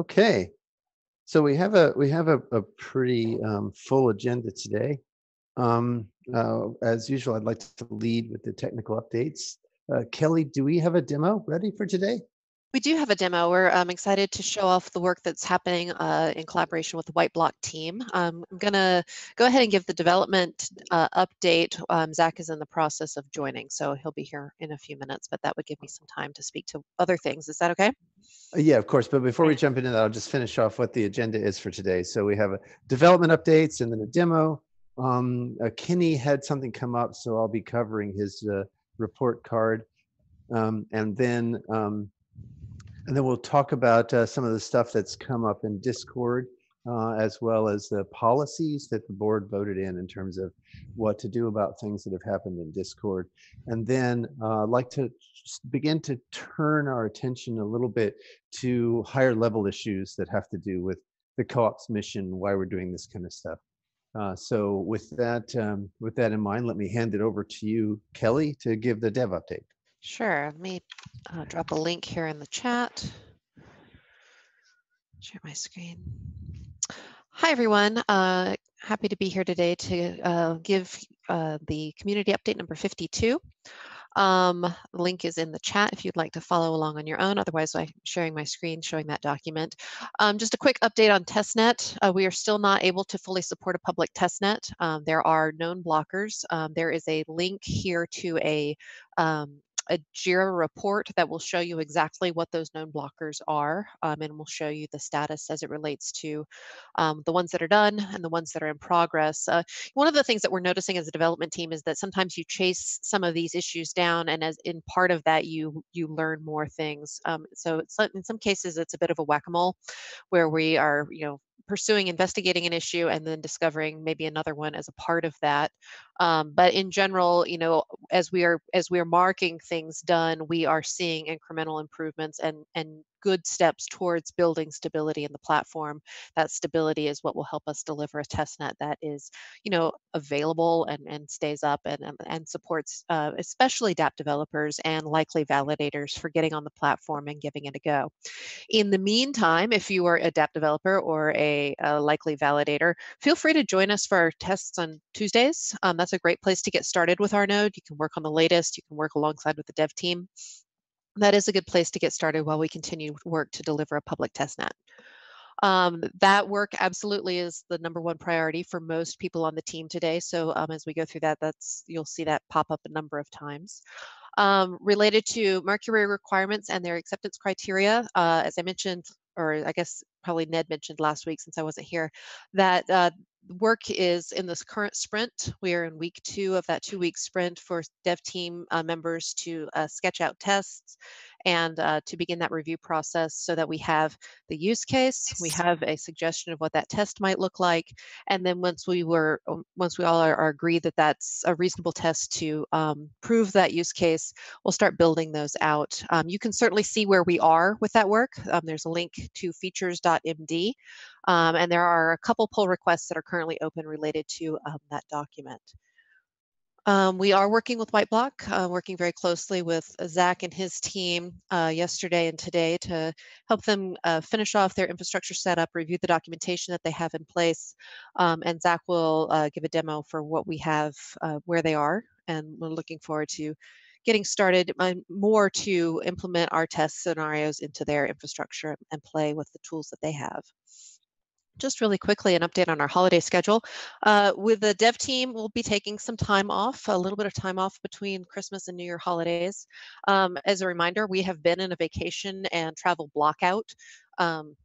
Okay, so we have a pretty full agenda today. As usual, I'd like to lead with the technical updates. Kelly, do we have a demo ready for today? We do have a demo. We're excited to show off the work that's happening in collaboration with the Whiteblock team. I'm going to go ahead and give the development update. Zach is in the process of joining, so he'll be here in a few minutes, but that would give me some time to speak to other things. Is that okay? Yeah, of course. But before we jump into that, I'll just finish off what the agenda is for today. So we have a development updates and then a demo. Kenny had something come up, so I'll be covering his report card, um, and then um, and then we'll talk about some of the stuff that's come up in Discord, as well as the policies that the board voted in terms of what to do about things that have happened in Discord. And then I'd like to begin to turn our attention a little bit to higher level issues that have to do with the co-op's mission, why we're doing this kind of stuff. So with that in mind, let me hand it over to you, Kelly, to give the dev update. Sure. Let me drop a link here in the chat. Share my screen. Hi, everyone. Happy to be here today to give the community update number 52. The link is in the chat if you'd like to follow along on your own. Otherwise, I'm sharing my screen showing that document. Just a quick update on testnet. We are still not able to fully support a public testnet. There are known blockers. There is a link here to a JIRA report that will show you exactly what those known blockers are, and will show you the status as it relates to the ones that are done and the ones that are in progress. One of the things that we're noticing as a development team is that sometimes you chase some of these issues down, and as in part of that, you learn more things. So in some cases, it's a bit of a whack-a-mole, where we are, pursuing, investigating an issue, and then discovering maybe another one as a part of that. But in general, as we are marking things done, we are seeing incremental improvements and good steps towards building stability in the platform. That stability is what will help us deliver a testnet that is, available and stays up and supports especially DApp developers and likely validators for getting on the platform and giving it a go. In the meantime, if you are a DApp developer or a likely validator, feel free to join us for our tests on Tuesdays. That's a great place to get started with our node. You can work on the latest. You can work alongside with the dev team. That is a good place to get started while we continue work to deliver a public testnet. That work absolutely is the number one priority for most people on the team today. So as we go through that, you'll see that pop up a number of times. Related to Mercury requirements and their acceptance criteria, as I mentioned, or I guess probably Ned mentioned last week since I wasn't here, that work is in this current sprint. We are in week 2 of that 2-week sprint for dev team members to sketch out tests and to begin that review process so that we have the use case, we have a suggestion of what that test might look like, and then once we all are agreed that that's a reasonable test to prove that use case, we'll start building those out. You can certainly see where we are with that work. There's a link to features.md, and there are a couple pull requests that are currently open related to that document. We are working with Whiteblock, working very closely with Zach and his team yesterday and today to help them finish off their infrastructure setup, review the documentation that they have in place, and Zach will give a demo for what we have, where they are, and we're looking forward to getting started more to implement our test scenarios into their infrastructure and play with the tools that they have. Just really quickly, an update on our holiday schedule. With the dev team, we'll be taking some time off, a little bit of time off between Christmas and New Year holidays. As a reminder, we have been in a vacation and travel blockout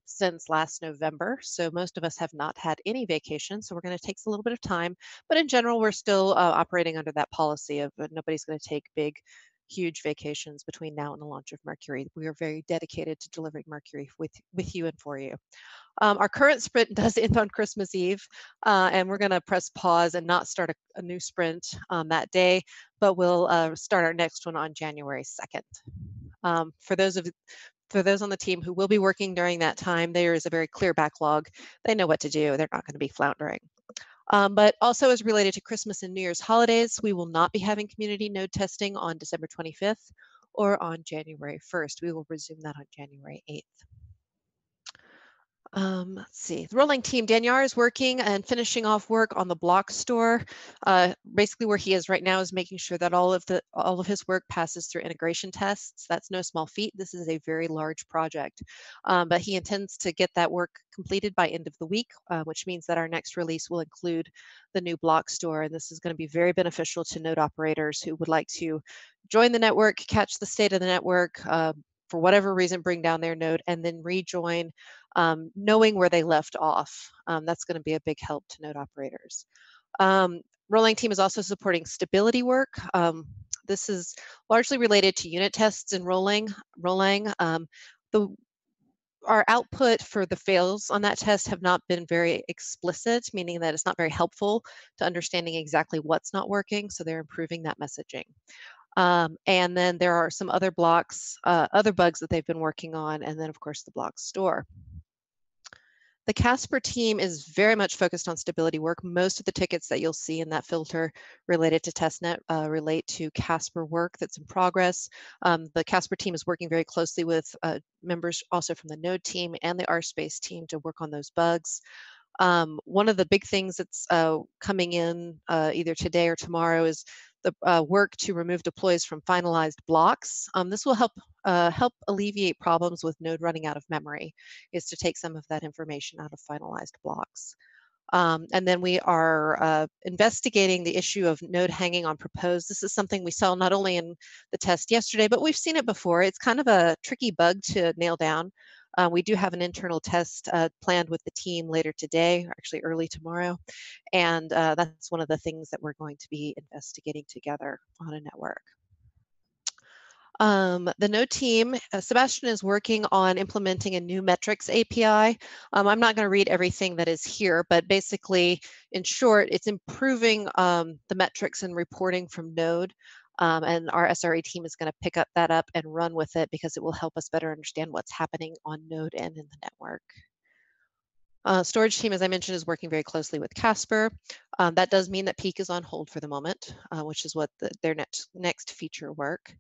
since last November. So most of us have not had any vacation. So we're going to take a little bit of time. But in general, we're still operating under that policy of nobody's going to take huge vacations between now and the launch of Mercury. We are very dedicated to delivering Mercury with you and for you. Our current sprint does end on Christmas Eve, and we're going to press pause and not start a new sprint on that day, but we'll start our next one on January 2nd. For those on the team who will be working during that time, there is a very clear backlog. They know what to do. They're not going to be floundering. But also as related to Christmas and New Year's holidays, we will not be having community node testing on December 25th or on January 1st. We will resume that on January 8th. Let's see. The rolling team, Danyar is working and finishing off work on the block store. Basically, where he is right now is making sure that all of his work passes through integration tests. That's no small feat. This is a very large project, but he intends to get that work completed by end of the week, which means that our next release will include the new block store, and this is going to be very beneficial to node operators who would like to join the network, catch the state of the network. For whatever reason, bring down their node and then rejoin, knowing where they left off. That's going to be a big help to node operators. Rolling team is also supporting stability work. This is largely related to unit tests and rolling. Our output for the fails on that test have not been very explicit, meaning that it's not very helpful to understanding exactly what's not working. So they're improving that messaging. And then there are some other blocks, other bugs that they've been working on, and then of course the block store. The Casper team is very much focused on stability work. Most of the tickets that you'll see in that filter related to testnet relate to Casper work that's in progress. The Casper team is working very closely with members also from the Node team and the RSpace team to work on those bugs. One of the big things that's coming in either today or tomorrow is the work to remove deploys from finalized blocks. This will help alleviate problems with node running out of memory, is to take some of that information out of finalized blocks. And then we are investigating the issue of node hanging on proposed. This is something we saw not only in the test yesterday, but we've seen it before. It's kind of a tricky bug to nail down. We do have an internal test planned with the team later today, or actually early tomorrow. And that's one of the things that we're going to be investigating together on a network. The Node team, Sebastian is working on implementing a new metrics API. I'm not going to read everything that is here, but basically, in short, it's improving the metrics and reporting from Node. And our SRE team is going to pick that up and run with it because it will help us better understand what's happening on Node and in the network. Storage team, as I mentioned, is working very closely with Casper. That does mean that Peak is on hold for the moment, which is what their next feature work.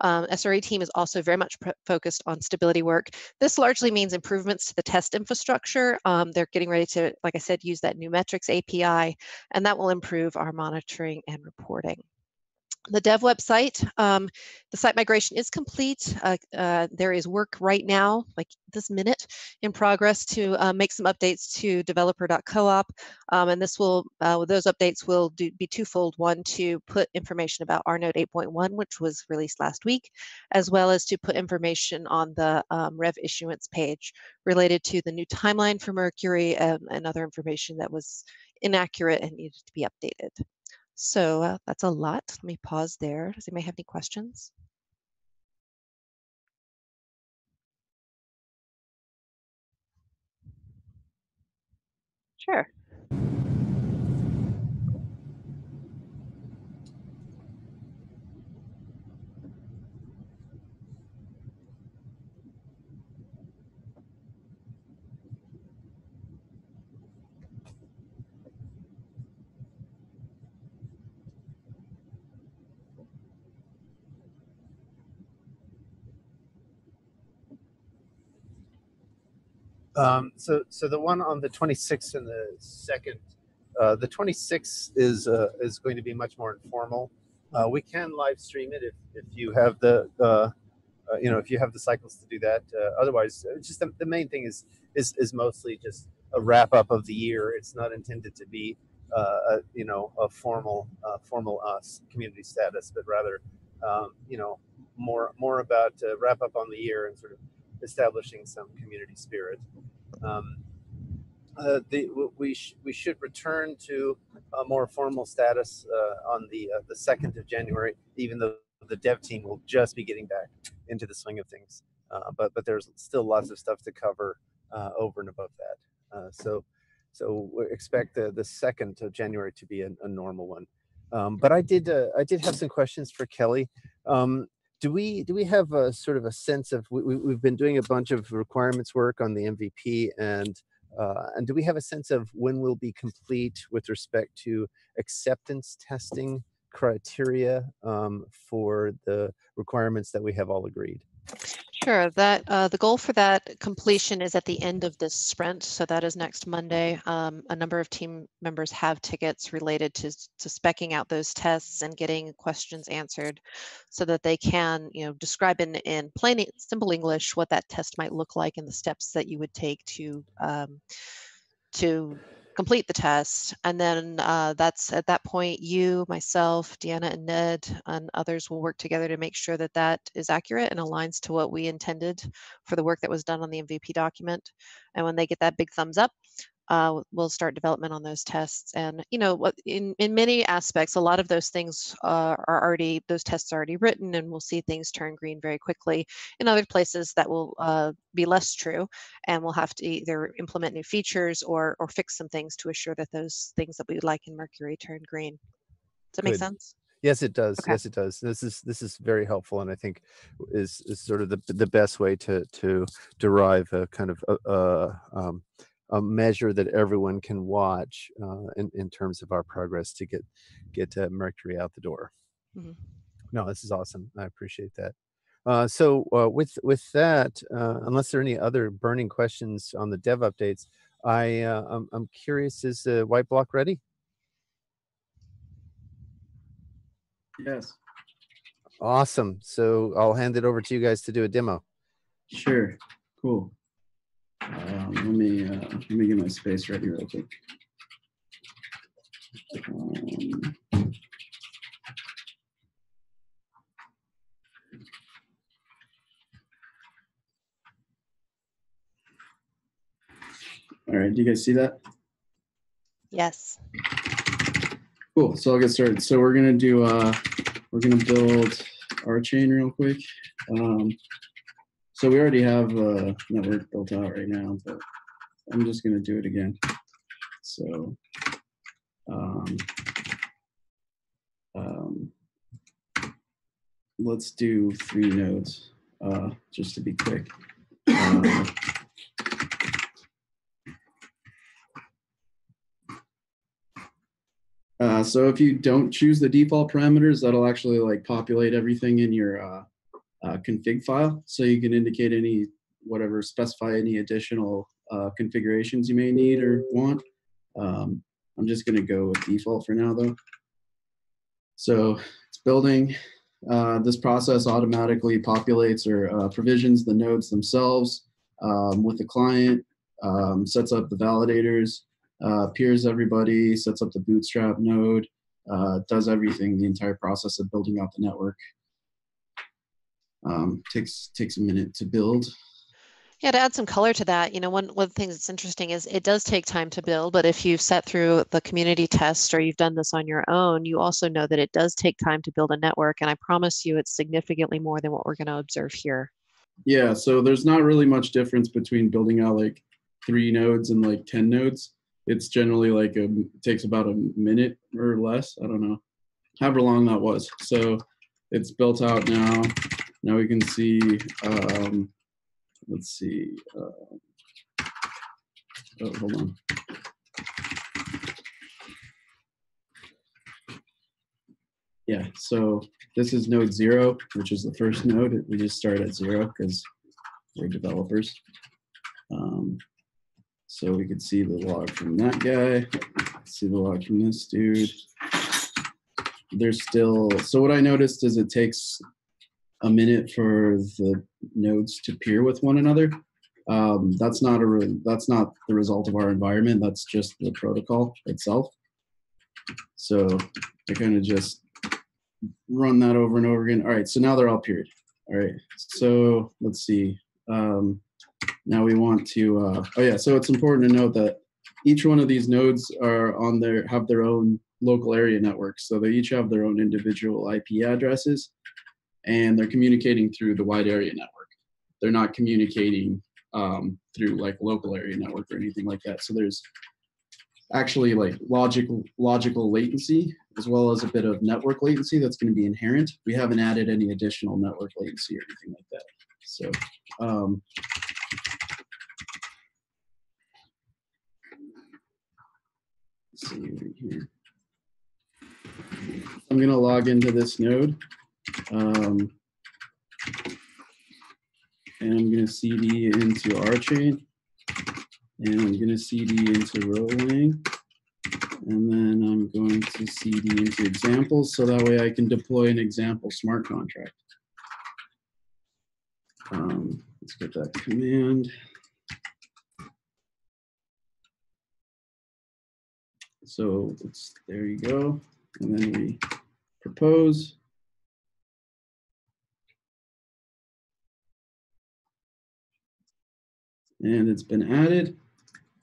SRE team is also very much focused on stability work. This largely means improvements to the test infrastructure. They're getting ready to, like I said, use that new metrics API, and that will improve our monitoring and reporting. The dev website, the site migration is complete. There is work right now, like this minute, in progress to make some updates to developer.coop. And this will, those updates will be twofold. One, to put information about RNode 8.1, which was released last week, as well as to put information on the Rev issuance page related to the new timeline for Mercury and other information that was inaccurate and needed to be updated. So that's a lot. Let me pause there. Does anybody have any questions? Sure. So the one on the 26th and the 2nd, the 26th is going to be much more informal. We can live stream it if you have the if you have the cycles to do that. Otherwise, just the main thing is mostly just a wrap up of the year. It's not intended to be a formal community status, but rather more about wrap up on the year and sort of establishing some community spirit. We should return to a more formal status on the 2nd of January, even though the dev team will just be getting back into the swing of things. But there's still lots of stuff to cover over and above that. So we expect the 2nd of January to be a normal one. But I did have some questions for Kelly. Do we have a sort of a sense of we've been doing a bunch of requirements work on the MVP and do we have a sense of when we'll be complete with respect to acceptance testing criteria for the requirements that we have all agreed? Sure. That the goal for that completion is at the end of this sprint, so that is next Monday. A number of team members have tickets related to speccing out those tests and getting questions answered, so that they can, describe in plain simple English what that test might look like and the steps that you would take to complete the test. And then that's at that point, you, myself, Deanna, and Ned, and others will work together to make sure that that is accurate and aligns to what we intended for the work that was done on the MVP document. And when they get that big thumbs up, we'll start development on those tests. And in many aspects, a lot of those things those tests are already written, and we'll see things turn green very quickly. In other places, that will be less true, and we'll have to either implement new features or fix some things to assure that those things that we like in Mercury turn green. Does that make Good. sense? Yes, it does. Okay. Yes, it does. This is very helpful, and I think is sort of the best way to derive a kind of a measure that everyone can watch in terms of our progress to get Mercury out the door. Mhm. No, this is awesome. I appreciate that. So with that, unless there are any other burning questions on the dev updates, I'm curious, is the Whiteblock ready? Yes. Awesome. So I'll hand it over to you guys to do a demo. Sure. Cool. Let me get my space ready real quick. All right. Do you guys see that? Yes. Cool. So I'll get started. So we're gonna do we're gonna build RChain real quick. So we already have a network built out right now, but I'm just gonna do it again. So let's do 3 nodes just to be quick. So if you don't choose the default parameters, that'll actually like populate everything in your config file. So you can indicate specify any additional configurations you may need or want. I'm just gonna go with default for now though. So it's building. This process automatically populates or provisions the nodes themselves with the client, sets up the validators, peers everybody, sets up the bootstrap node, does everything, the entire process of building out the network. Takes a minute to build. Yeah, to add some color to that, one of the things that's interesting is it does take time to build, but if you've sat through the community test or you've done this on your own, you also know that it does take time to build a network. And I promise you it's significantly more than what we're going to observe here. Yeah, so there's not really much difference between building out like 3 nodes and like 10 nodes. It's generally like takes about a minute or less. I don't know, however long that was. So it's built out now. Now we can see, let's see. Oh, hold on. Yeah, so this is node 0, which is the first node. We just start at 0 because we're developers. So we could see the log from that guy, see the log from this dude. There's still, so what I noticed is it takes a minute for the nodes to peer with one another. That's not the result of our environment. That's just the protocol itself. So I kind of just run that over and over again. All right, so now they're all peered. All right, so let's see. Now we want to, so it's important to note that each one of these nodes are have their own local area networks. So they each have their own individual IP addresses, and they're communicating through the wide area network. They're not communicating through like local area network or anything like that. So there's actually like logical latency as well as a bit of network latency that's going to be inherent. We haven't added any additional network latency or anything like that. So let's see right here. I'm going to log into this node. and I'm going to CD into RChain, and I'm going to CD into rolling, and then I'm going to CD into examples, so that way I can deploy an example smart contract. Let's get that command. So there you go, and then we propose. And it's been added.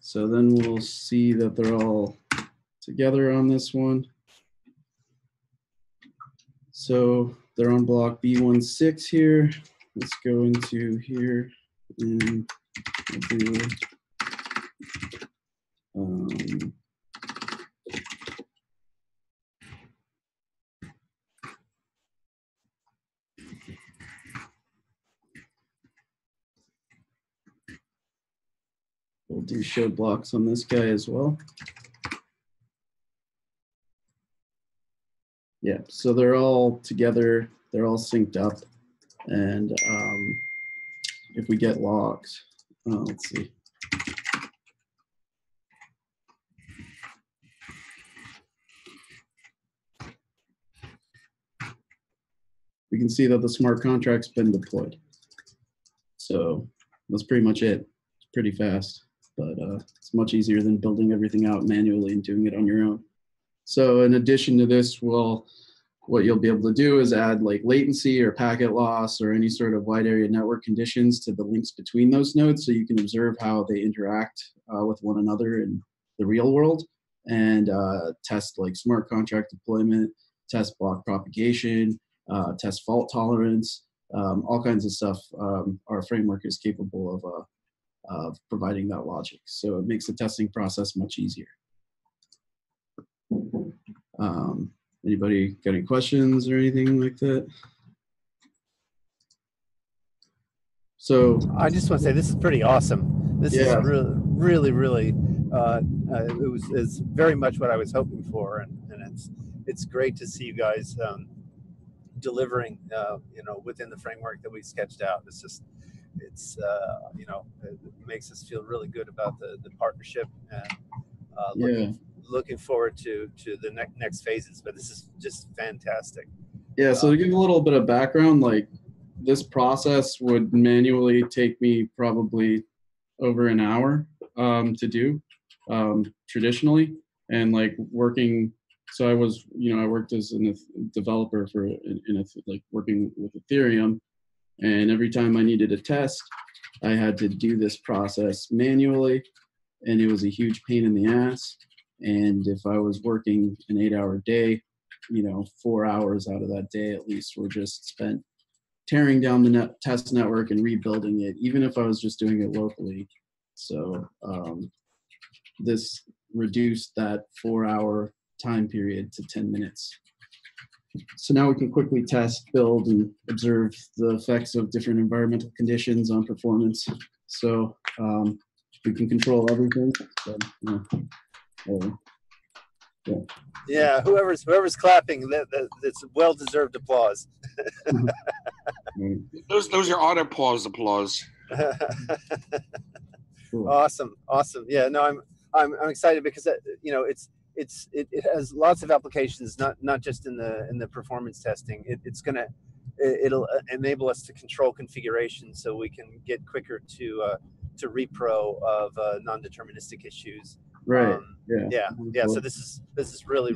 So then we'll see that they're all together on this one. So they're on block B16 here. Let's go into here and we'll do we'll do show blocks on this guy as well. Yeah, so they're all together, they're all synced up, and if we get logs, let's see. We can see that the smart contract's been deployed. So that's pretty much it. It's pretty fast, but it's much easier than building everything out manually and doing it on your own. So in addition to this, what you'll be able to do is add like latency or packet loss or any sort of wide area network conditions to the links between those nodes, so you can observe how they interact with one another in the real world, and test like smart contract deployment, test block propagation, test fault tolerance, all kinds of stuff. Our framework is capable of providing that logic. So it makes the testing process much easier. Anybody got any questions or anything like that? So I just want to say this is pretty awesome. This is really it's very much what I was hoping for, and it's great to see you guys delivering within the framework that we sketched out. It makes us feel really good about the partnership, and looking forward to the next phases. But this is just fantastic. Yeah, so to give a little bit of background, like this process would manually take me probably over an hour to do traditionally, and like working. So I worked as a developer working with Ethereum, and every time I needed a test, I had to do this process manually, and it was a huge pain in the ass. And if I was working an 8-hour day, 4 hours out of that day at least were just spent tearing down the test network and rebuilding it, even if I was just doing it locally. So this reduced that 4-hour time period to 10 minutes. So now we can quickly test, build, and observe the effects of different environmental conditions on performance. So we can control everything. So, yeah, whoever's clapping, that's well-deserved applause. Those are auto applause. Cool. Awesome. Yeah, no, I'm excited because it has lots of applications, not just in the performance testing. It'll enable us to control configuration, so we can get quicker to repro of non-deterministic issues. Right. Yeah. So this is really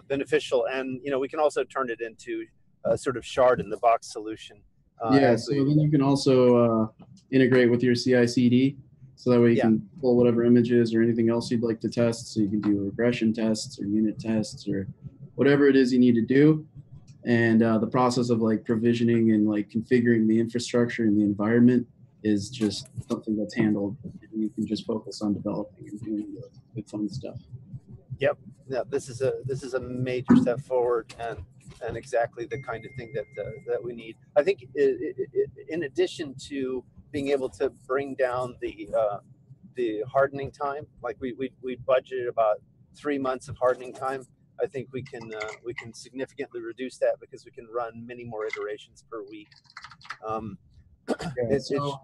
beneficial, and we can also turn it into a sort of shard in the box solution. So then you can also integrate with your CI/CD, so that way you can pull whatever images or anything else you'd like to test. So you can do regression tests or unit tests or whatever it is you need to do. And the process of like provisioning and like configuring the infrastructure and the environment is just something that's handled, and you can just focus on developing and doing the fun stuff. Yep. Yeah, this is a major step forward, and exactly the kind of thing that we need. I think in addition to being able to bring down the hardening time, like we budgeted about 3 months of hardening time. I think we can significantly reduce that because we can run many more iterations per week. Yeah, so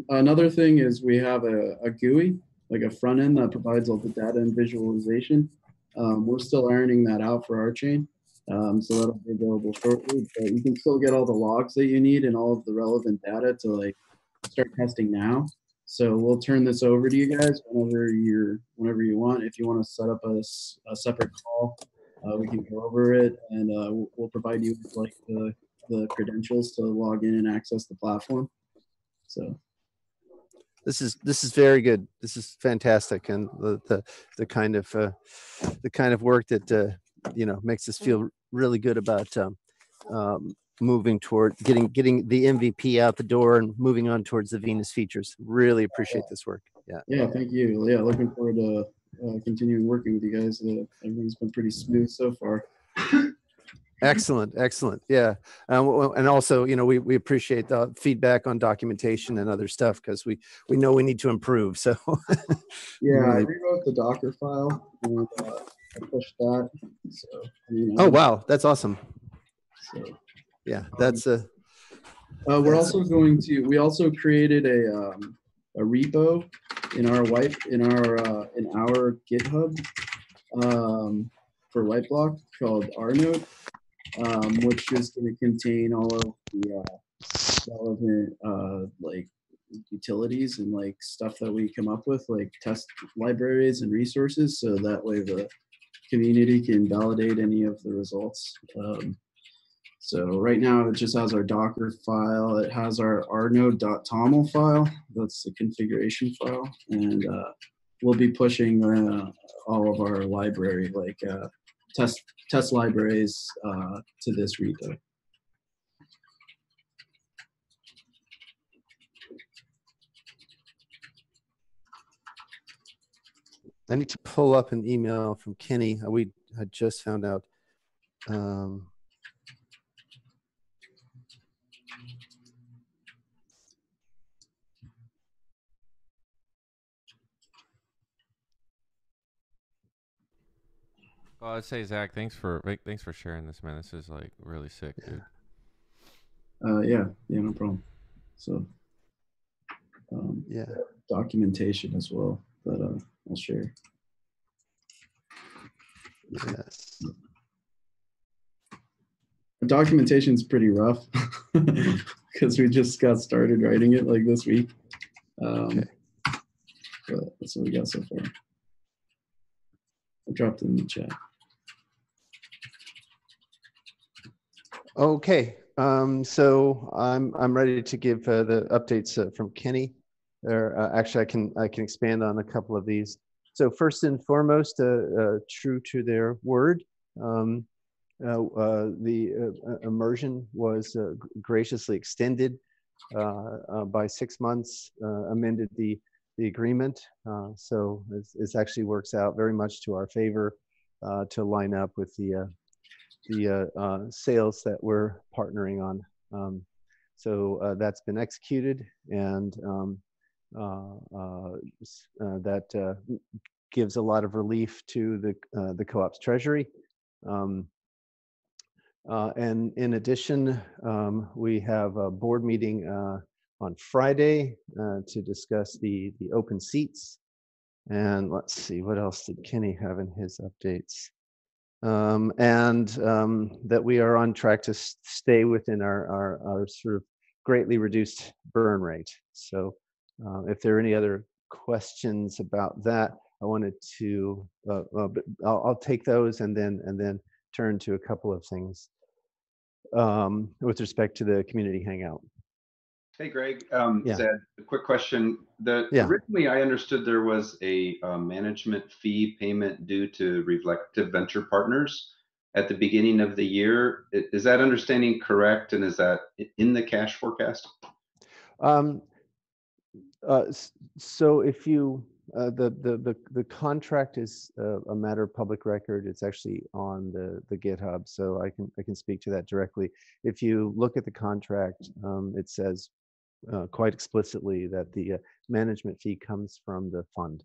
another thing is we have a GUI, like a front end that provides all the data and visualization. We're still ironing that out for RChain. So that'll be available shortly, but you can still get all the logs that you need and all of the relevant data to like start testing now. So we'll turn this over to you guys whenever you want. If you want to set up a separate call, we can go over it, and we'll provide you with like the credentials to log in and access the platform. So this is very good. This is fantastic, and the kind of work that makes us feel really good about moving toward getting the MVP out the door and moving on towards the Venus features. Really appreciate this work. Yeah. Yeah, thank you. Yeah, looking forward to continuing working with you guys. Everything's been pretty smooth so far. Excellent. Yeah. And also, we appreciate the feedback on documentation and other stuff, because we know we need to improve. So yeah, really... I rewrote the Docker file and I pushed that. So oh wow, that's awesome. So yeah, that's we also created a repo in our GitHub for Whiteblock called RNode, which is going to contain all of the relevant like utilities and like stuff that we come up with, like test libraries and resources, so that way the community can validate any of the results. So right now it just has our Docker file. It has our rnode.toml file. That's the configuration file. And we'll be pushing all of our library, like test libraries to this repo. I need to pull up an email from Kenny. We had just found out. Well, I'd say, Zach, thanks for sharing this, man. This is like really sick, dude. Yeah, no problem. So yeah, documentation as well that I'll share. Yes. The documentation is pretty rough because we just got started writing it like this week. Okay. But that's what we got so far. I dropped it in the chat. Okay. So I'm ready to give the updates from Kenny. Actually, I can expand on a couple of these. So first and foremost, true to their word, the immersion was graciously extended by 6 months, amended the agreement. So it actually works out very much to our favor to line up with the sales that we're partnering on. So that's been executed, and that gives a lot of relief to the co-op's treasury. And in addition, we have a board meeting on Friday to discuss the open seats. And let's see, what else did Kenny have in his updates? And that we are on track to stay within our sort of greatly reduced burn rate. So if there are any other questions about that, I wanted to, but I'll take those and then turn to a couple of things with respect to the community hangout. Hey, Greg. Yeah. Zed, a quick question. Originally, I understood there was a management fee payment due to Reflective Venture Partners at the beginning of the year. Is that understanding correct? And is that in the cash forecast? So if you, the contract is a matter of public record. It's actually on the GitHub, so I can speak to that directly. If you look at the contract, it says quite explicitly that the management fee comes from the fund.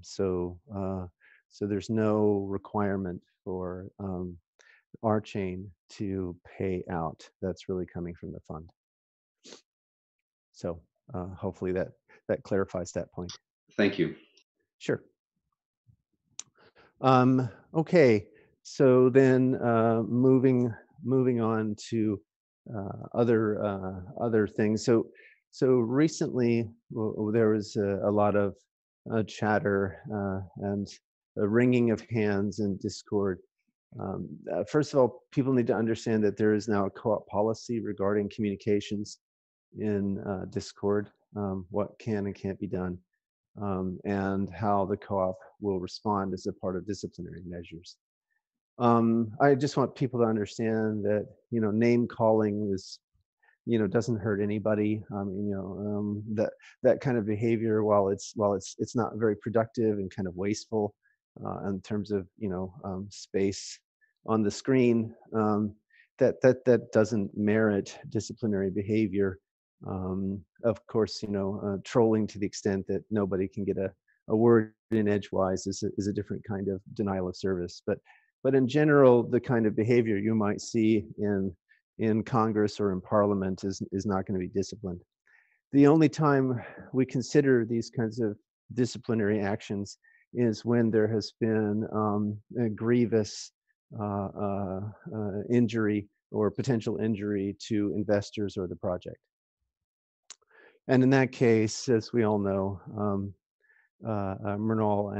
So there's no requirement for RChain to pay out. That's really coming from the fund. So hopefully that clarifies that point. Thank you. Sure. Okay, so then moving on to other things. So recently there was a lot of chatter and a wringing of hands in Discord. First of all, people need to understand that there is now a co-op policy regarding communications in Discord, what can and can't be done, and how the co-op will respond as a part of disciplinary measures. I just want people to understand that, name calling is, doesn't hurt anybody. That kind of behavior, while it's not very productive and kind of wasteful in terms of space on the screen, that doesn't merit disciplinary behavior. Of course, trolling to the extent that nobody can get a word in edgewise is a different kind of denial of service. But in general, the kind of behavior you might see in Congress or in Parliament is not going to be disciplined. The only time we consider these kinds of disciplinary actions is when there has been a grievous injury or potential injury to investors or the project. And in that case, as we all know, Mernal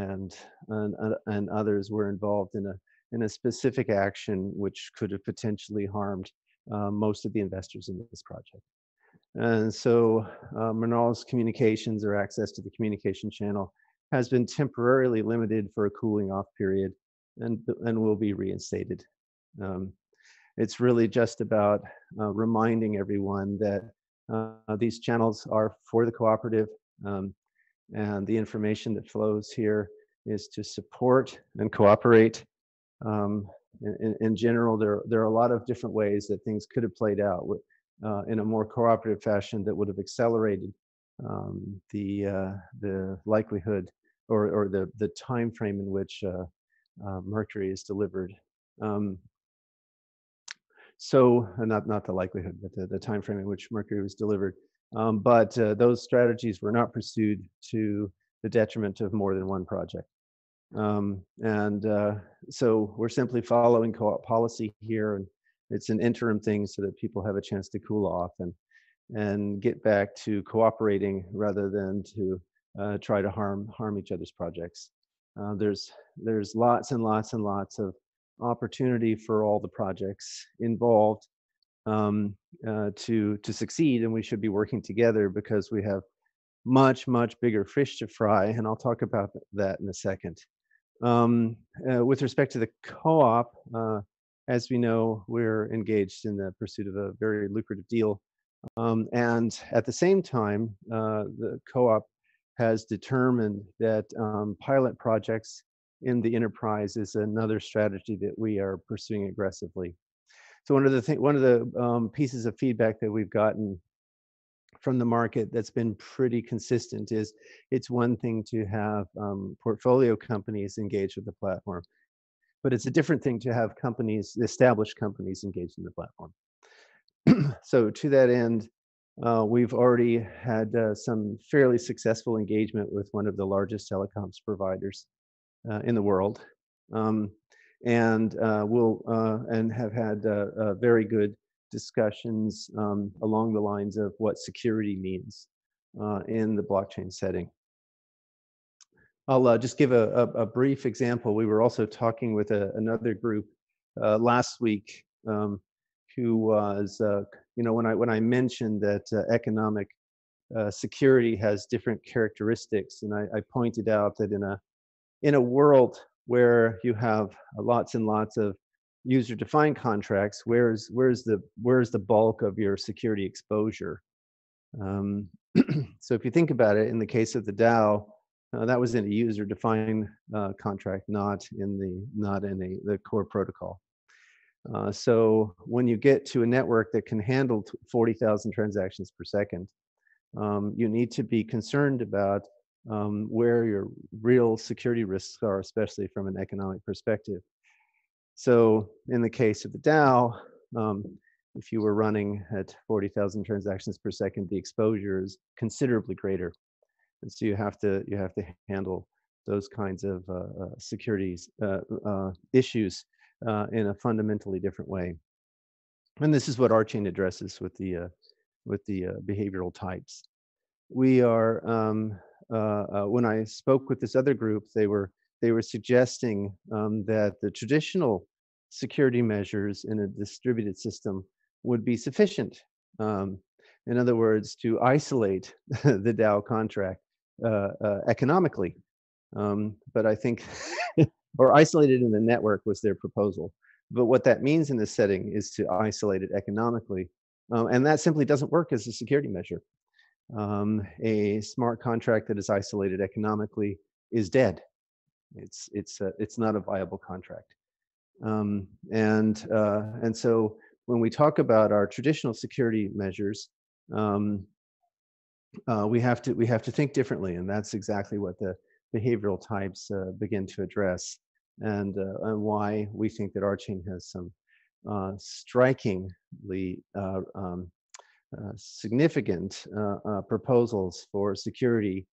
and others were involved in a specific action which could have potentially harmed most of the investors in this project. And so Mernal's communications or access to the communication channel has been temporarily limited for a cooling off period and will be reinstated. It's really just about reminding everyone that these channels are for the cooperative, and the information that flows here is to support and cooperate. In general, there are a lot of different ways that things could have played out in a more cooperative fashion that would have accelerated the likelihood or the time frame in which mercury is delivered. So not the likelihood, but the time frame in which mercury was delivered. But those strategies were not pursued to the detriment of more than one project. So we're simply following co-op policy here, and it's an interim thing so that people have a chance to cool off and get back to cooperating rather than to try to harm each other's projects. There's lots and lots and lots of opportunity for all the projects involved to succeed, and we should be working together because we have much bigger fish to fry, and I'll talk about that in a second. With respect to the co-op, as we know, we're engaged in the pursuit of a very lucrative deal, and at the same time, the co-op has determined that pilot projects in the enterprise is another strategy that we are pursuing aggressively. So one of the pieces of feedback that we've gotten from the market that's been pretty consistent is it's one thing to have portfolio companies engaged with the platform, but it's a different thing to have established companies engaged in the platform. So to that end, we've already had some fairly successful engagement with one of the largest telecoms providers in the world, and have had very good discussions along the lines of what security means in the blockchain setting. I'll just give a brief example. We were also talking with another group last week who was, when I mentioned that economic security has different characteristics, and I pointed out that in a world where you have lots and lots of user-defined contracts, where's the bulk of your security exposure? So if you think about it, in the case of the DAO, that was in a user-defined contract, not in the core protocol. So when you get to a network that can handle 40,000 transactions per second, you need to be concerned about where your real security risks are, especially from an economic perspective. So in the case of the DAO, If you were running at 40,000 transactions per second, the exposure is considerably greater. And so you have to handle those kinds of securities issues in a fundamentally different way. And this is what RChain addresses with the behavioral types. We are when I spoke with this other group, they were suggesting that the traditional security measures in a distributed system would be sufficient. In other words, to isolate the DAO contract economically. But I think, or isolated in the network was their proposal. But what that means in this setting is to isolate it economically. And that simply doesn't work as a security measure. A smart contract that is isolated economically is dead. It's not a viable contract. And so when we talk about our traditional security measures, we have to think differently, and that's exactly what the behavioral types begin to address, and why we think that RChain has some strikingly significant proposals for security,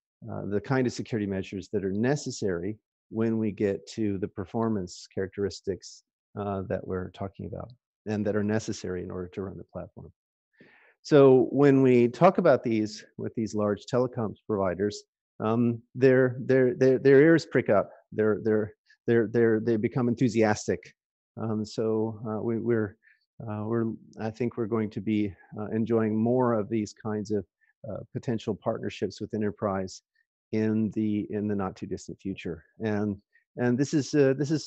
the kind of security measures that are necessary when we get to the performance characteristics that we're talking about, and that are necessary in order to run the platform. So when we talk about these with these large telecoms providers, their ears prick up. They become enthusiastic. I think we're going to be enjoying more of these kinds of potential partnerships with enterprise in the not too distant future. And this is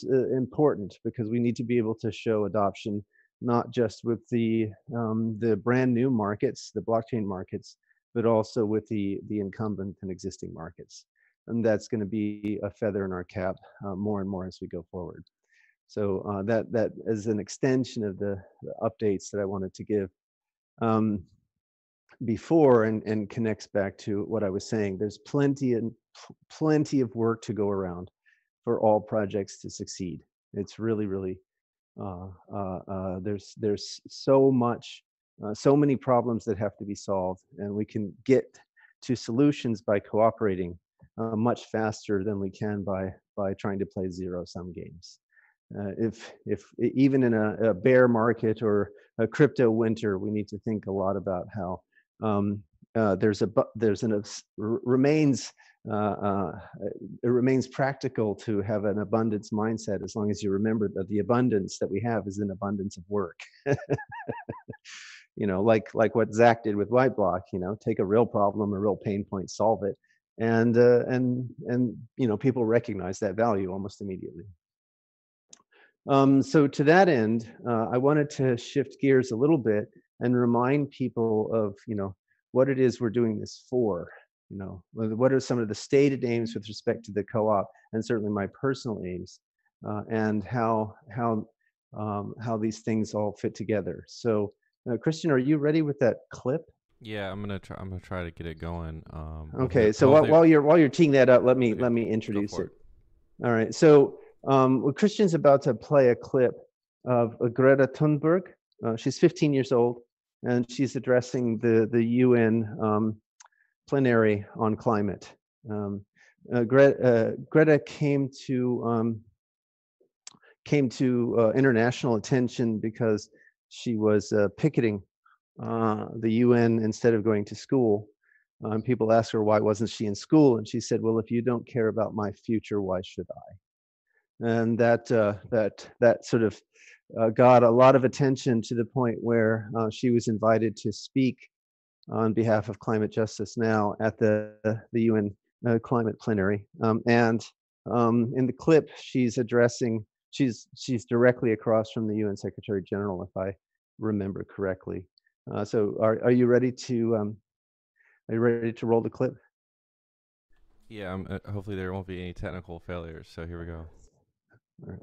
important because we need to be able to show adoption not just with the brand new markets, the blockchain markets, but also with the incumbent and existing markets. And that's going to be a feather in our cap more and more as we go forward. So that is an extension of the updates that I wanted to give before, and connects back to what I was saying. There's plenty of work to go around for all projects to succeed. It's really there's so much, so many problems that have to be solved, and we can get to solutions by cooperating much faster than we can by trying to play zero-sum games. If even in a bear market or a crypto winter, we need to think a lot about how it remains practical to have an abundance mindset, as long as you remember that the abundance that we have is an abundance of work. You know, like what Zach did with Whiteblock. You know, take a real problem, a real pain point, solve it, and you know, people recognize that value almost immediately. So to that end, I wanted to shift gears a little bit and remind people of, you know, what it is we're doing this for. You know, what are some of the stated aims with respect to the co-op, and certainly my personal aims, and how these things all fit together. So, Christian, are you ready with that clip? Yeah, I'm gonna try to get it going. Okay, so while you're teeing that up, let me introduce it. All right, so Christian's about to play a clip of Greta Thunberg. She's 15 years old, and she's addressing the UN plenary on climate. Greta came to international attention because she was picketing the UN instead of going to school. People asked her why wasn't she in school, and she said, "Well, if you don't care about my future, why should I?" And that sort of got a lot of attention, to the point where she was invited to speak on behalf of Climate Justice Now at the UN climate plenary. And in the clip, she's directly across from the UN Secretary General, if I remember correctly. So are you ready to roll the clip? Yeah, hopefully there won't be any technical failures. So here we go. All right.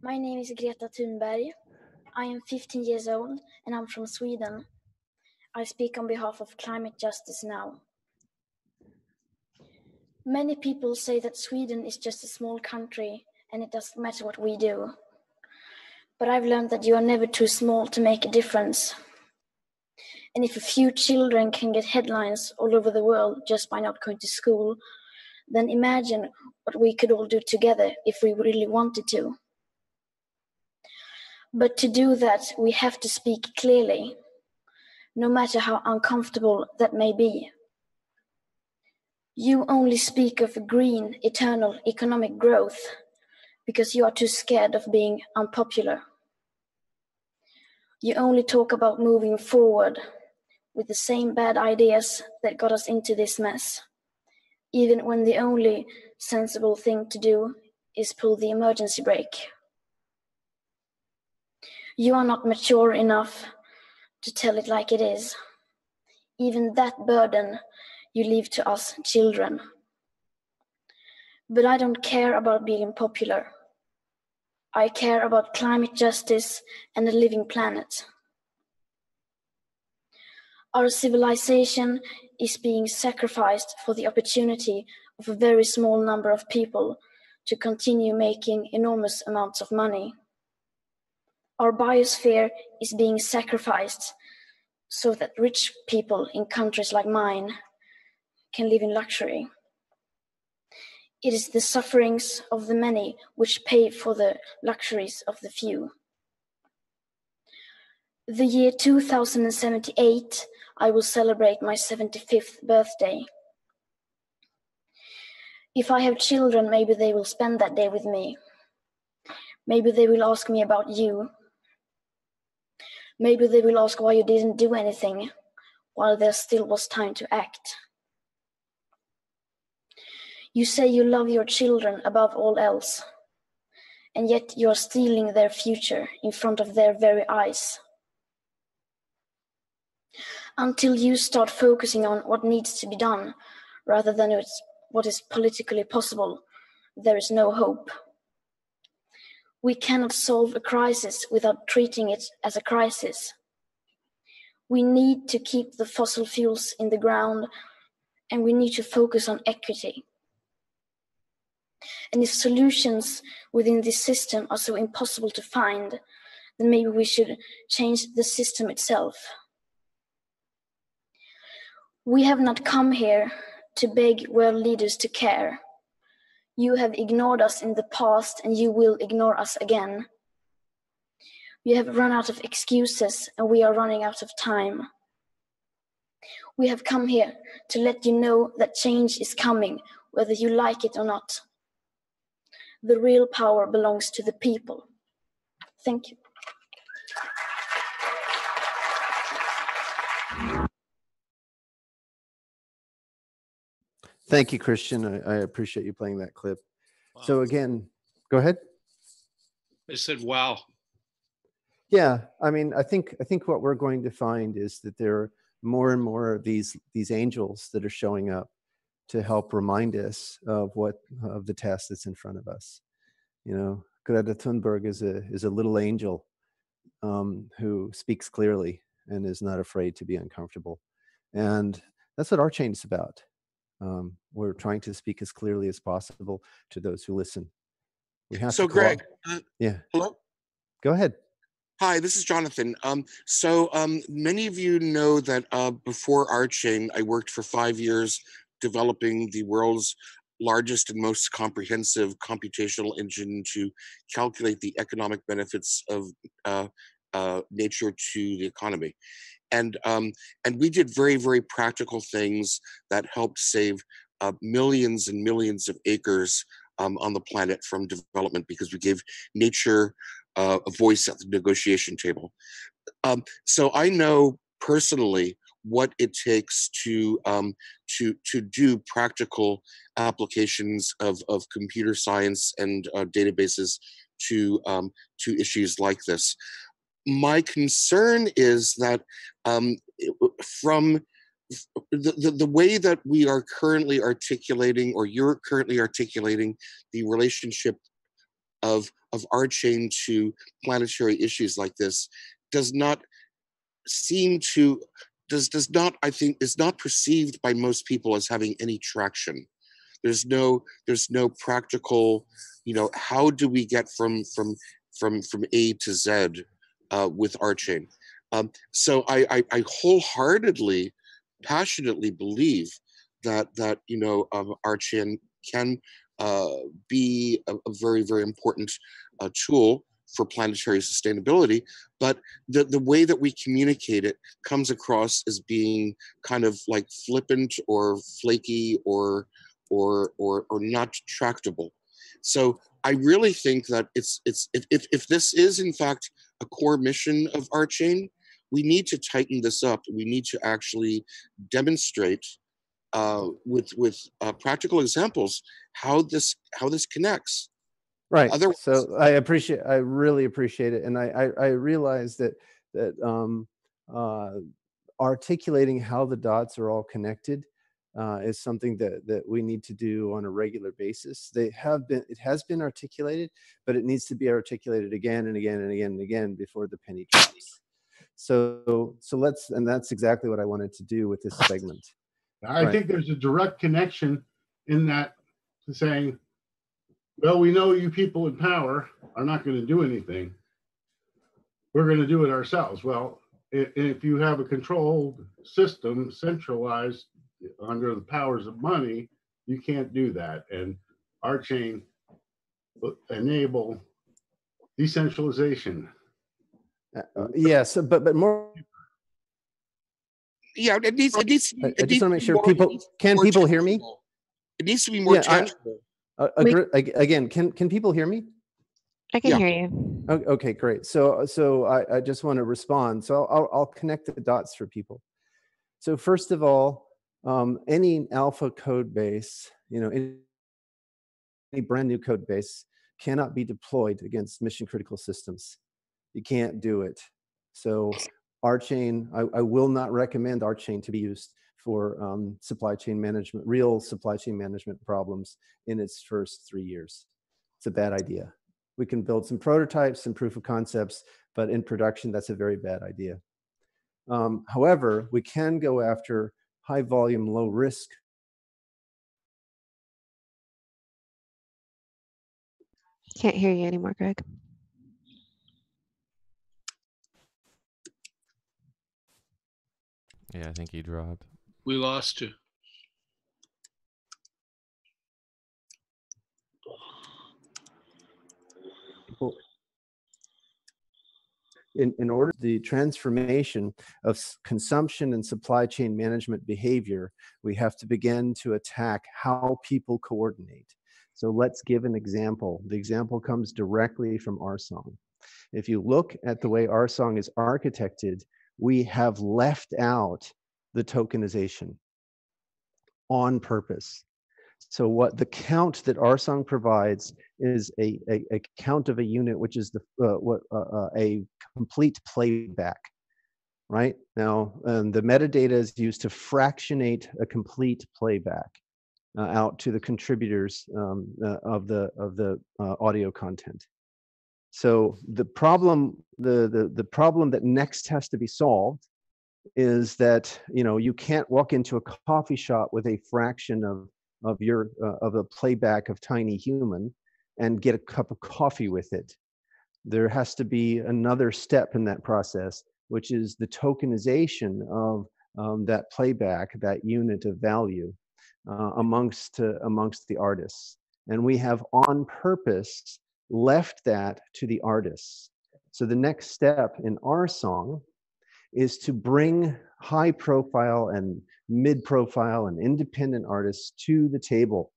My name is Greta Thunberg. I am 15 years old and I'm from Sweden. I speak on behalf of Climate Justice Now. Many people say that Sweden is just a small country and it doesn't matter what we do. But I've learned that you are never too small to make a difference. And if a few children can get headlines all over the world just by not going to school, then imagine what we could all do together if we really wanted to. But to do that, we have to speak clearly, no matter how uncomfortable that may be. You only speak of green, eternal economic growth because you are too scared of being unpopular. You only talk about moving forward with the same bad ideas that got us into this mess, even when the only sensible thing to do is pull the emergency brake. You are not mature enough to tell it like it is. Even that burden you leave to us children. But I don't care about being popular. I care about climate justice and a living planet. Our civilization is being sacrificed for the opportunity of a very small number of people to continue making enormous amounts of money. Our biosphere is being sacrificed so that rich people in countries like mine can live in luxury. It is the sufferings of the many which pay for the luxuries of the few. The year 2078, I will celebrate my 75th birthday. If I have children, maybe they will spend that day with me. Maybe they will ask me about you. Maybe they will ask why you didn't do anything while there still was time to act. You say you love your children above all else, and yet you are stealing their future in front of their very eyes. Until you start focusing on what needs to be done rather than what is politically possible, there is no hope. We cannot solve a crisis without treating it as a crisis. We need to keep the fossil fuels in the ground, and we need to focus on equity. And if solutions within this system are so impossible to find, then maybe we should change the system itself. We have not come here to beg world leaders to care. You have ignored us in the past, and you will ignore us again. We have run out of excuses, and we are running out of time. We have come here to let you know that change is coming, whether you like it or not. The real power belongs to the people. Thank you. Thank you, Christian. I appreciate you playing that clip. Wow. So again, go ahead. I said, wow. Yeah, I mean, I think what we're going to find is that there are more and more of these angels that are showing up to help remind us of the task that's in front of us. You know, Greta Thunberg is a little angel who speaks clearly and is not afraid to be uncomfortable, and that's what RChain is about. We're trying to speak as clearly as possible to those who listen. We have So to Greg, yeah. hello? Go ahead. Hi, this is Jonathan. Many of you know that before RChain, I worked for 5 years developing the world's largest and most comprehensive computational engine to calculate the economic benefits of nature to the economy. And we did very, very practical things that helped save millions and millions of acres on the planet from development, because we gave nature a voice at the negotiation table. So I know personally what it takes to do practical applications of computer science and databases to issues like this. My concern is that from the way that we are currently articulating, or you're currently articulating, the relationship of RChain to planetary issues like this does not seem to, does not, I think, is not perceived by most people as having any traction. There's no practical, you know, how do we get from from A to Z with RChain. So I wholeheartedly, passionately believe that RChain can be a very, very important tool for planetary sustainability, but the way that we communicate it comes across as being kind of like flippant or flaky or not tractable. So I really think that if this is in fact a core mission of RChain, we need to tighten this up. We need to actually demonstrate with practical examples how this connects. Right. So I really appreciate it, and I realize that articulating how the dots are all connected is something that we need to do on a regular basis. It has been articulated, but it needs to be articulated again and again and again and again before the penny drops. So and that's exactly what I wanted to do with this segment. I think there's a direct connection in that to saying, well, we know you people in power are not going to do anything. We're going to do it ourselves. Well, if you have a controlled system centralized under the powers of money, you can't do that. And RChain will enable decentralization. Yes, but more. Yeah, it needs. I just want to make sure people hear me? It needs to be more tangible. Again, can people hear me? I can hear you. Okay, great. So I just want to respond. So I'll connect the dots for people. So first of all, any alpha code base, any brand new code base cannot be deployed against mission critical systems. You can't do it. So RChain, I will not recommend RChain to be used for supply chain management, real supply chain management problems in its first 3 years. It's a bad idea. We can build some prototypes and proof of concepts, but in production, that's a very bad idea. However, we can go after high volume, low risk. Can't hear you anymore, Greg. Yeah, I think he dropped. We lost you. In order the transformation of consumption and supply chain management behavior, we have to begin to attack how people coordinate. So let's give an example. The example comes directly from RSong. If you look at the way RSong is architected, we have left out the tokenization on purpose. So what the count that RSong provides is a count of a unit, which is a complete playback, right? Now, the metadata is used to fractionate a complete playback out to the contributors of the audio content. So the problem that next has to be solved is that you can't walk into a coffee shop with a fraction of a playback of Tiny Human and get a cup of coffee with it. There has to be another step in that process, which is the tokenization of that playback, that unit of value amongst the artists. And we have on purpose left that to the artists. So the next step in RSong is to bring high profile and mid profile and independent artists to the table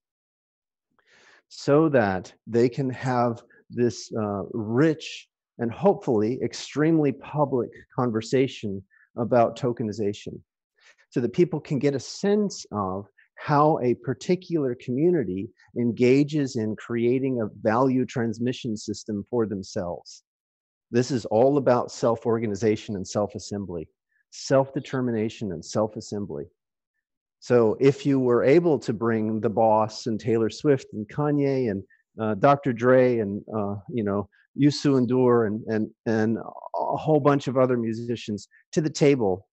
so that they can have this rich and hopefully extremely public conversation about tokenization, so that people can get a sense of how a particular community engages in creating a value transmission system for themselves. This is all about self-organization and self-assembly, self-determination and self-assembly. So if you were able to bring the Boss and Taylor Swift and Kanye and Dr. Dre and Youssou N'Dour and a whole bunch of other musicians to the table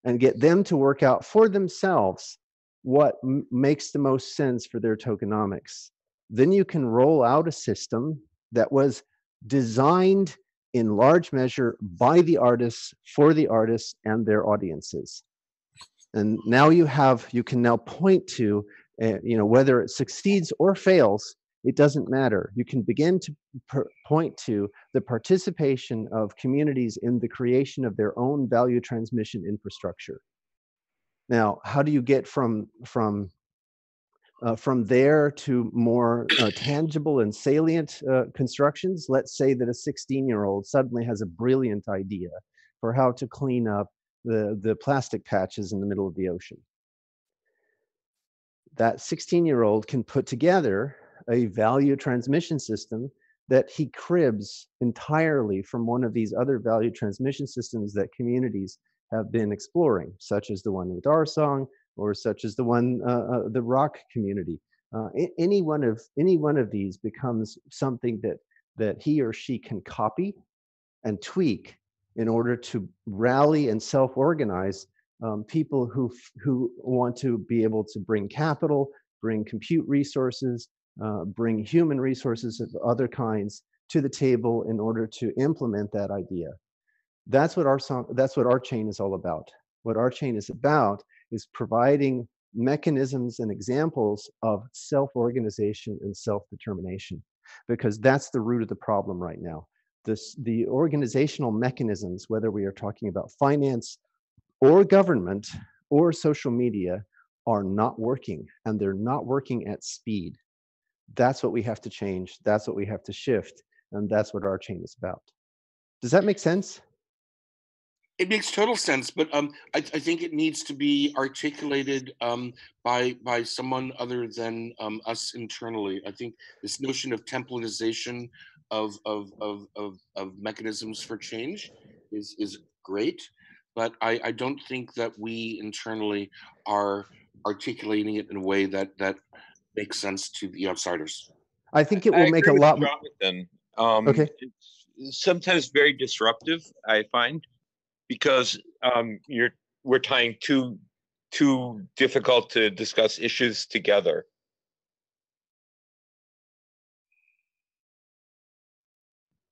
and get them to work out for themselves what makes the most sense for their tokenomics, then you can roll out a system that was designed in large measure by the artists, for the artists and their audiences. And now you can now point to, whether it succeeds or fails, it doesn't matter. You can begin to point to the participation of communities in the creation of their own value transmission infrastructure. Now, how do you get from there to more tangible and salient constructions? Let's say that a 16-year-old suddenly has a brilliant idea for how to clean up the plastic patches in the middle of the ocean. That 16-year-old can put together a value transmission system that he cribs entirely from one of these other value transmission systems that communities have been exploring, such as the one with RSong, or such as the one, the rock community. Any one of these becomes something that he or she can copy and tweak in order to rally and self-organize people who want to be able to bring capital, bring compute resources, bring human resources of other kinds to the table in order to implement that idea. That's what RChain is all about. What RChain is about is providing mechanisms and examples of self-organization and self-determination, because that's the root of the problem right now. The organizational mechanisms, whether we are talking about finance or government or social media, are not working, and they're not working at speed. That's what we have to change. That's what we have to shift, and that's what RChain is about. Does that make sense? It makes total sense, but I think it needs to be articulated by someone other than us internally. I think this notion of templatization of mechanisms for change is great, but I don't think that we internally are articulating it in a way that makes sense to the outsiders. I think it will make a lot more. Jonathan. Okay. It's sometimes very disruptive, I find, because we're tying two difficult to discuss issues together.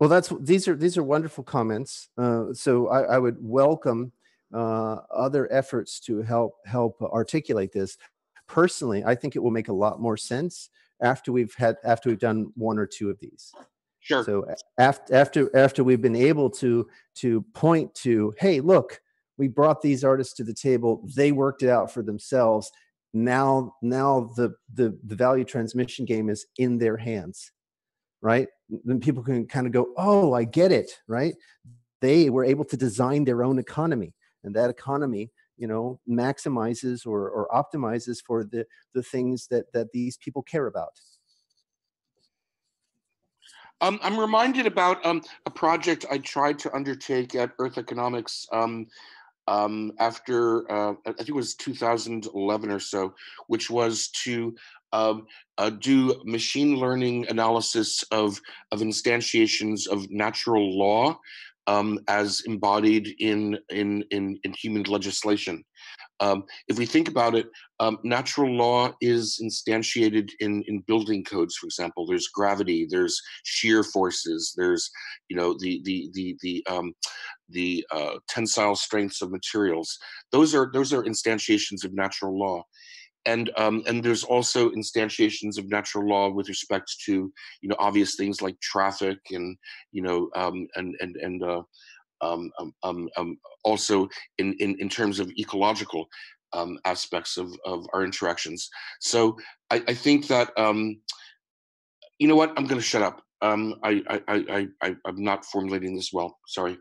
Well, these are wonderful comments. So I would welcome other efforts to help articulate this. Personally, I think it will make a lot more sense after we've done one or two of these. Sure. So after we've been able to point to, hey, look, we brought these artists to the table. They worked it out for themselves. Now the value transmission game is in their hands, right? Then people can kind of go, oh, I get it, right? They were able to design their own economy, and that economy, maximizes or optimizes for the things that these people care about. I'm reminded about a project I tried to undertake at Earth Economics after, I think it was 2011 or so, which was to do machine learning analysis of instantiations of natural law as embodied in human legislation. If we think about it, natural law is instantiated in building codes. For example, there's gravity, there's shear forces, there's the tensile strengths of materials. Those are instantiations of natural law, and there's also instantiations of natural law with respect to obvious things like traffic and also in terms of ecological aspects of our interactions. So I think that you know what, I'm going to shut up. I'm not formulating this well. Sorry.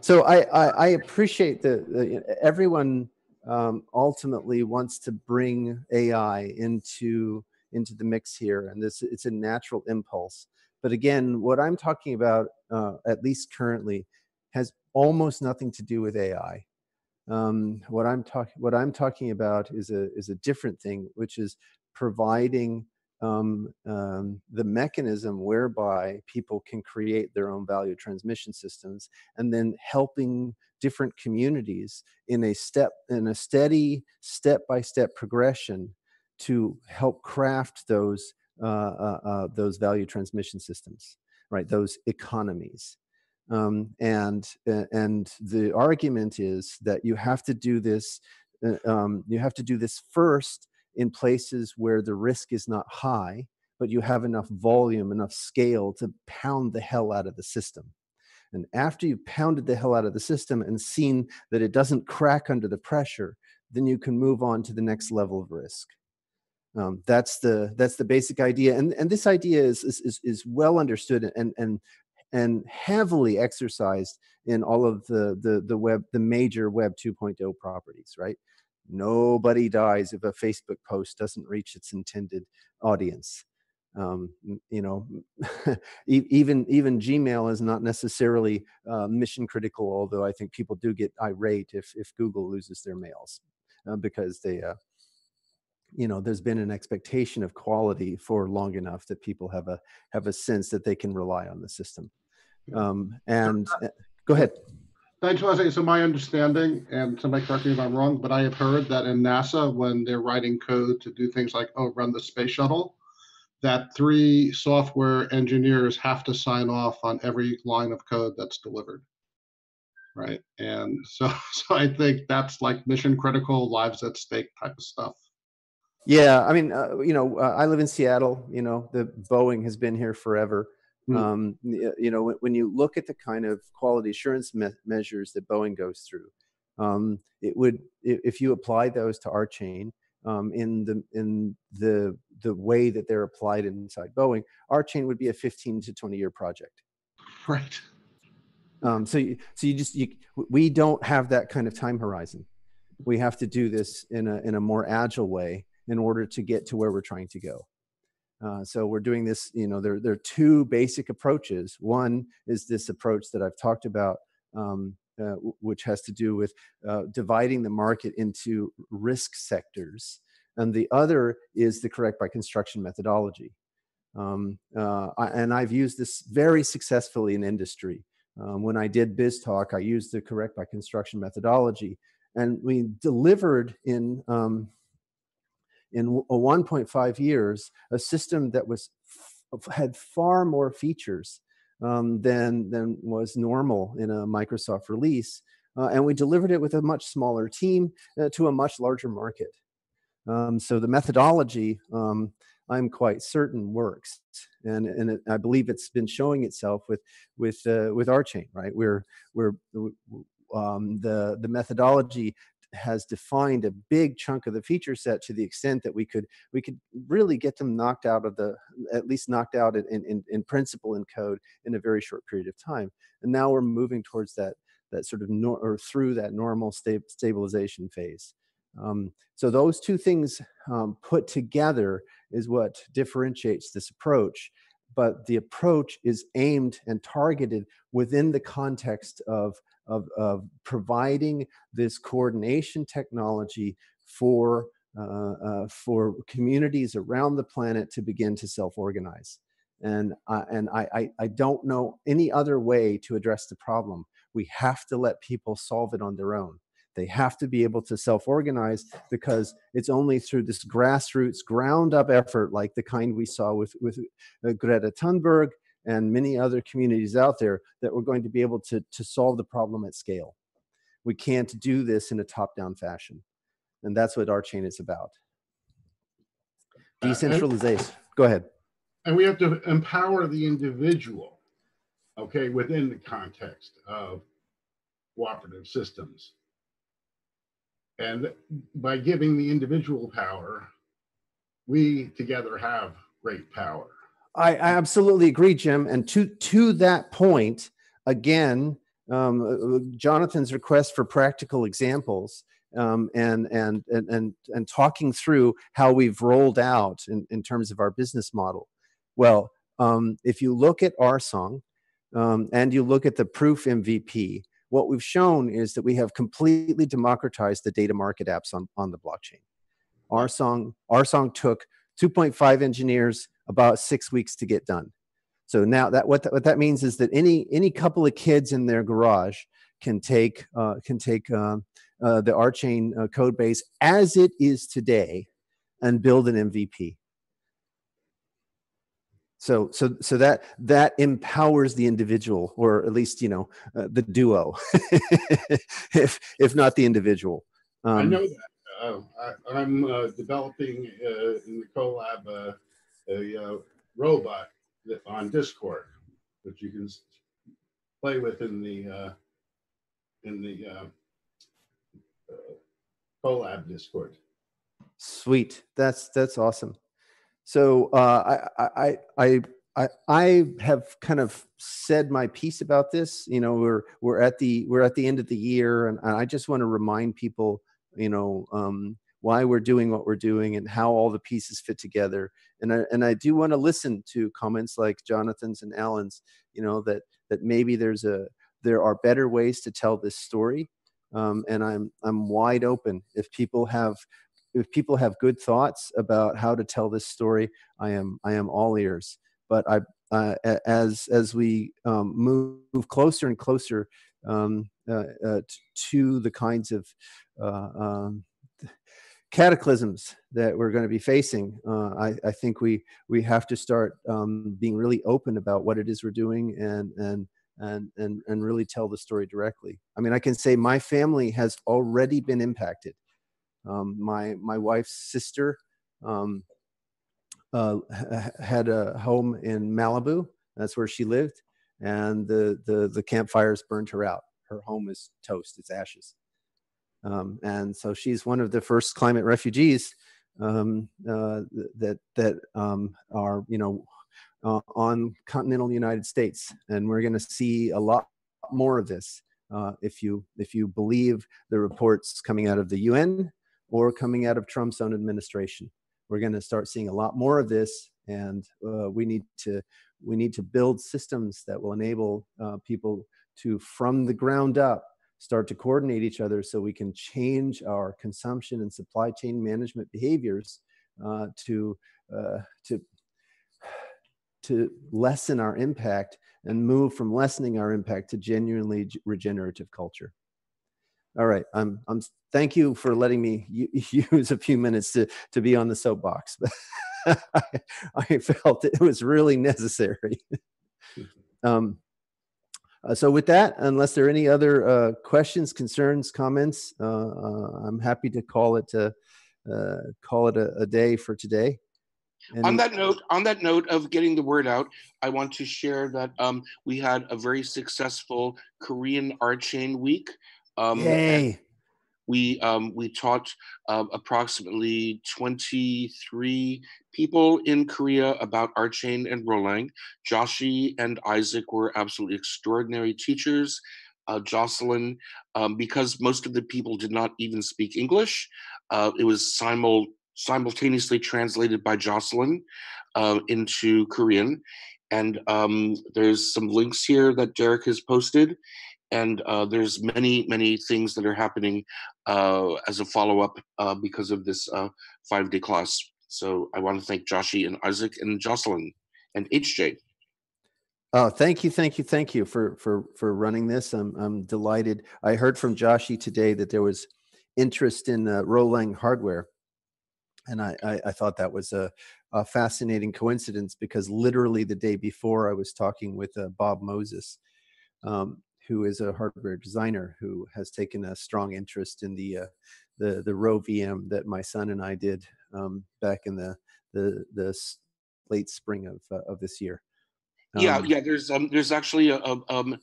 So I appreciate that everyone ultimately wants to bring AI into the mix here, and it's a natural impulse. But again, what I'm talking about, at least currently, has almost nothing to do with AI. What I'm talking about is a different thing, which is providing the mechanism whereby people can create their own value transmission systems, and then helping different communities in a steady step-by-step progression to help craft those value transmission systems, right? Those economies. And the argument is that you have to do this. You have to do this first in places where the risk is not high, but you have enough volume, enough scale to pound the hell out of the system. And after you've pounded the hell out of the system and seen that it doesn't crack under the pressure, then you can move on to the next level of risk. That's the basic idea, and this idea is well understood and heavily exercised in all of the major Web 2.0 properties, right? Nobody dies if a Facebook post doesn't reach its intended audience. You know, even Gmail is not necessarily mission critical, although I think people do get irate if Google loses their mails because they you know, there's been an expectation of quality for long enough that people have a sense that they can rely on the system. Go ahead. Thanks, Leslie. So my understanding, and somebody correct me if I'm wrong, but I have heard that in NASA, when they're writing code to do things like run the space shuttle, that 3 software engineers have to sign off on every line of code that's delivered, right? And so I think that's like mission critical, lives at stake type of stuff. Yeah, I mean, you know, I live in Seattle. You know, the Boeing has been here forever. You know, when you look at the kind of quality assurance measures that Boeing goes through, it would, if you apply those to RChain in the way that they're applied inside Boeing, RChain would be a 15 to 20-year project. Right. We don't have that kind of time horizon. We have to do this in a more agile way in order to get to where we're trying to go. So we're doing this, you know, there are 2 basic approaches. One is this approach that I've talked about, which has to do with dividing the market into risk sectors. And the other is the correct by construction methodology. And I've used this very successfully in industry. When I did BizTalk, I used the correct by construction methodology. And we delivered in 1.5 years, a system that had far more features than was normal in a Microsoft release. And we delivered it with a much smaller team to a much larger market. So the methodology, I'm quite certain works. And I believe it's been showing itself with RChain, right? The methodology has defined a big chunk of the feature set to the extent that we could really get them knocked out of at least knocked out in principle and code in a very short period of time. And now we're moving towards that sort of through that normal stabilization phase. So those 2 things put together is what differentiates this approach. But the approach is aimed and targeted within the context of providing this coordination technology for communities around the planet to begin to self-organize. And I don't know any other way to address the problem. We have to let people solve it on their own. They have to be able to self-organize, because it's only through this grassroots, ground-up effort, like the kind we saw with Greta Thunberg and many other communities out there, that we're going to be able to solve the problem at scale. We can't do this in a top-down fashion. And that's what RChain is about. Decentralization. Go ahead. And we have to empower the individual, okay, within the context of cooperative systems. And by giving the individual power, we together have great power. I absolutely agree, Jim. And to that point, again, Jonathan's request for practical examples and talking through how we've rolled out in terms of our business model. Well, if you look at RSong and you look at the proof MVP, what we've shown is that we have completely democratized the data market apps on the blockchain. RSong took 2.5 engineers about 6 weeks to get done. So now what that means is that any couple of kids in their garage can take the RChain code base as it is today, and build an MVP. So that empowers the individual, or at least, you know, the duo, if not the individual. I know that. I'm developing in the collab a robot on Discord, which you can play with in the collab Discord. Sweet, that's awesome. So I have kind of said my piece about this. You know, we're at the end of the year, and I just want to remind people, you know, why we're doing what we're doing and how all the pieces fit together. And I do want to listen to comments like Jonathan's and Alan's, you know, that maybe there are better ways to tell this story. And I'm wide open. If people have good thoughts about how to tell this story, I am all ears. But as we move closer and closer to the kinds of cataclysms that we're going to be facing, I think we have to start being really open about what it is we're doing, and really tell the story directly. I mean, I can say my family has already been impacted. My wife's sister had a home in Malibu. That's where she lived, and the campfires burned her out. Her home is toast; it's ashes. And so she's one of the first climate refugees that are, you know, on continental United States, and we're going to see a lot more of this if you believe the reports coming out of the UN or coming out of Trump's own administration. We're going to start seeing a lot more of this, and we need to build systems that will enable people to, from the ground up, start to coordinate each other, so we can change our consumption and supply chain management behaviors to lessen our impact and move from lessening our impact to genuinely regenerative culture. All right, thank you for letting me use a few minutes to be on the soapbox. I felt it was really necessary. So with that, unless there are any other questions, concerns, comments, I'm happy to call it a day for today. On that note of getting the word out, I want to share that we had a very successful Korean RChain week. Yay! We taught approximately 23 people in Korea about RChain and Rolang. Joshi and Isaac were absolutely extraordinary teachers. Jocelyn, because most of the people did not even speak English, it was simultaneously translated by Jocelyn into Korean. And there's some links here that Derek has posted. And there's many things that are happening as a follow-up because of this 5-day class. So I want to thank Joshi and Isaac and Jocelyn and HJ. Oh, thank you for running this. I'm delighted. I heard from Joshi today that there was interest in Rolang hardware, and I thought that was a fascinating coincidence, because literally the day before I was talking with Bob Moses, who is a hardware designer who has taken a strong interest in the Row VM that my son and I did back in the late spring of this year. Yeah. There's actually a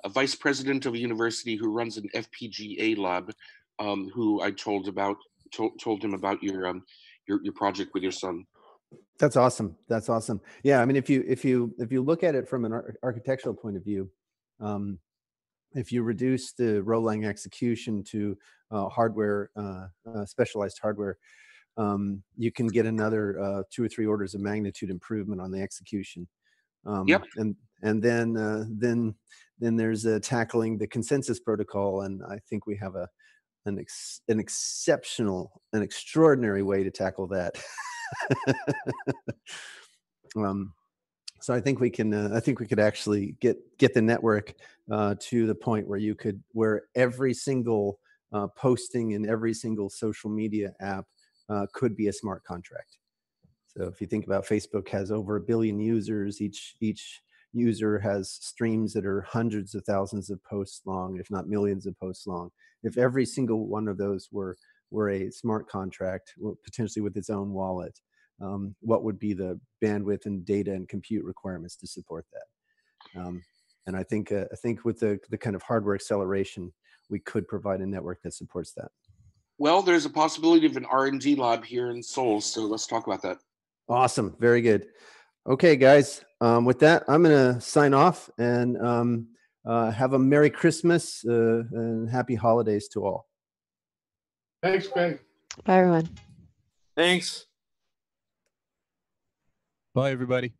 vice president of a university who runs an FPGA lab, who I told him about your project with your son. That's awesome. That's awesome. Yeah, I mean, if you look at it from an architectural point of view, if you reduce the Rolang execution to hardware, specialized hardware, you can get another 2 or 3 orders of magnitude improvement on the execution. Yep. And then there's tackling the consensus protocol, and I think we have an extraordinary way to tackle that. So I think we can. I think we could actually get the network to the point where every single posting in every single social media app could be a smart contract. So if you think about Facebook has over 1 billion users, each user has streams that are hundreds of thousands of posts long, if not millions of posts long. If every single one of those were a smart contract, potentially with its own wallet, what would be the bandwidth and data and compute requirements to support that? And I think with the kind of hardware acceleration, we could provide a network that supports that. Well, there's a possibility of an R&D lab here in Seoul, so let's talk about that. Awesome. Very good. Okay, guys. With that, I'm going to sign off and have a Merry Christmas and Happy Holidays to all. Thanks, Greg. Bye, everyone. Thanks. Bye, everybody.